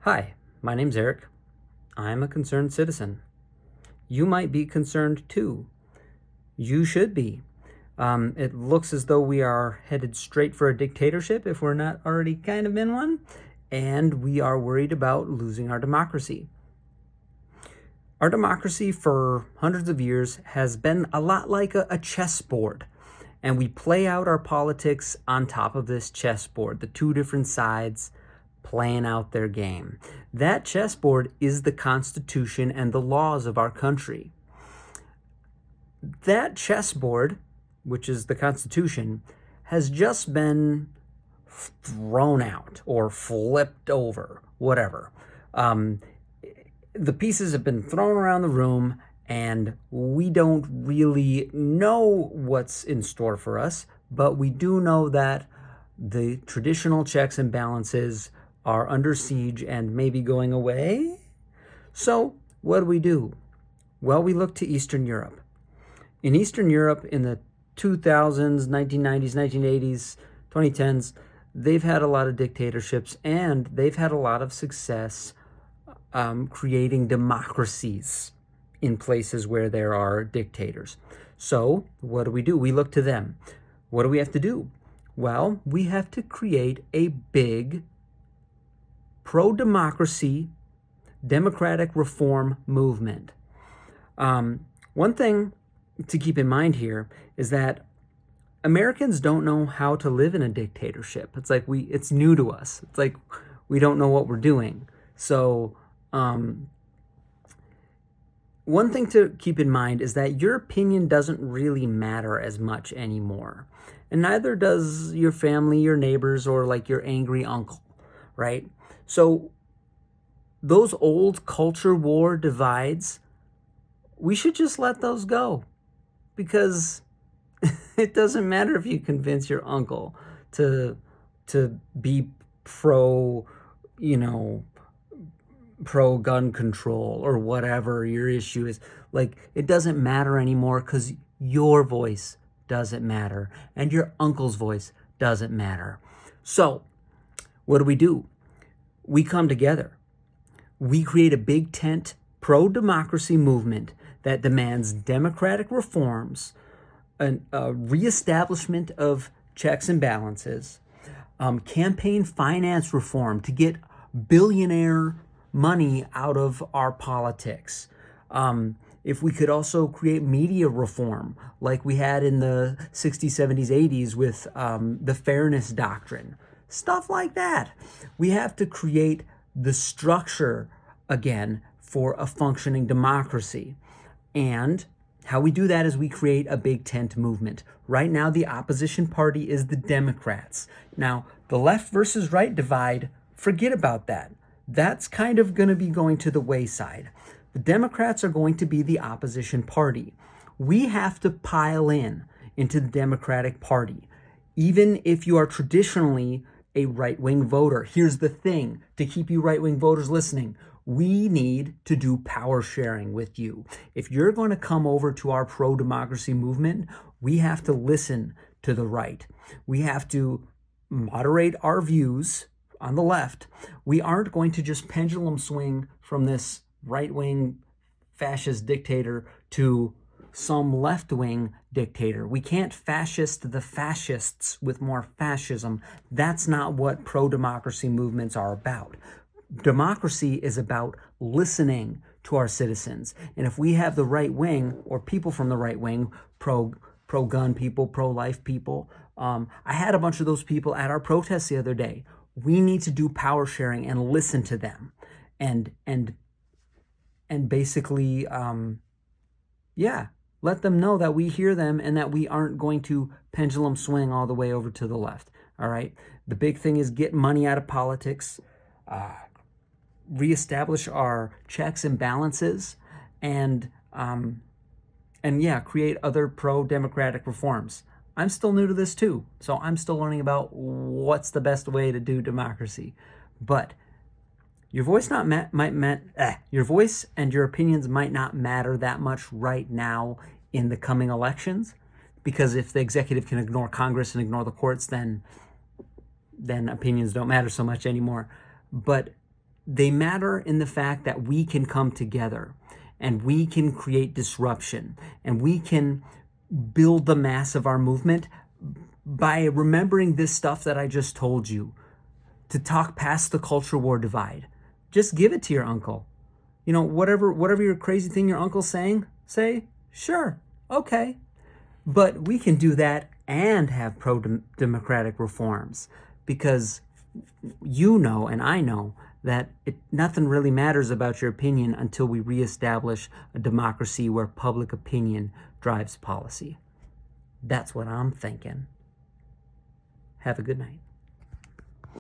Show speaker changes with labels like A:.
A: Hi, my name's Eric. I'm a concerned citizen. You might be concerned too. You should be. It looks as though we are headed straight for a dictatorship if we're not already kind of in one, and we are worried about losing our democracy. Our democracy for hundreds of years has been a lot like a chessboard, and we play out our politics on top of this chessboard, the two different sides playing out their game. That chessboard is the Constitution and the laws of our country. That chessboard, which is the Constitution, has just been thrown out or flipped over, whatever. The pieces have been thrown around the room, and we don't really know what's in store for us, but we do know that the traditional checks and balances are under siege and maybe going away. So what do? Well, we look to Eastern Europe. In Eastern Europe in the 2000s, 1990s, 1980s, 2010s, they've had a lot of dictatorships, and they've had a lot of success creating democracies in places where there are dictators. So what do? We look to them. What do we have to do? Well, we have to create a big pro-democracy democratic reform movement. One thing to keep in mind here is that Americans don't know how to live in a dictatorship. It's like it's new to us. It's like we don't know what we're doing. So one thing to keep in mind is that your opinion doesn't really matter as much anymore. And neither does your family, your neighbors, or like your angry uncle, right? So those old culture war divides, we should just let those go, because it doesn't matter if you convince your uncle to be pro gun control or whatever your issue is. Like, it doesn't matter anymore, because your voice doesn't matter and your uncle's voice doesn't matter. So what do? We come together. We create a big tent pro-democracy movement that demands democratic reforms, a reestablishment of checks and balances, campaign finance reform to get billionaire money out of our politics. If we could also create media reform like we had in the 60s, 70s, 80s with the fairness doctrine, stuff like that. We have to create the structure again for a functioning democracy. And how we do that is we create a big tent movement. Right now, the opposition party is the Democrats. Now, the left versus right divide, forget about that. That's kind of going to be going to the wayside. The Democrats are going to be the opposition party. We have to pile into the Democratic Party. Even if you are traditionally a right-wing voter, here's the thing to keep you right-wing voters listening. We need to do power sharing with you. If you're going to come over to our pro-democracy movement, we have to listen to the right. We have to moderate our views on the left. We aren't going to just pendulum swing from this right-wing fascist dictator to some left-wing dictator. We can't fascist the fascists with more fascism. That's not what pro-democracy movements are about. Democracy is about listening to our citizens. And if we have the right wing or people from the right wing, pro-gun people, pro-life people, I had a bunch of those people at our protests the other day. We need to do power sharing and listen to them and basically, let them know that we hear them and that we aren't going to pendulum swing all the way over to the left. All right. The big thing is get money out of politics, reestablish our checks and balances, and create other pro-democratic reforms. I'm still new to this too, so I'm still learning about what's the best way to do democracy. But your voice your voice and your opinions might not matter that much right now in the coming elections, because if the executive can ignore Congress and ignore the courts, then opinions don't matter so much anymore. But They matter in the fact that we can come together and we can create disruption and we can build the mass of our movement by remembering this stuff that I just told you, to talk past the culture war divide. Just give it to your uncle. You know, whatever your crazy thing your uncle's saying, say, sure, okay. But we can do that and have pro-democratic reforms, because you know and I know that nothing really matters about your opinion until we reestablish a democracy where public opinion drives policy. That's what I'm thinking. Have a good night.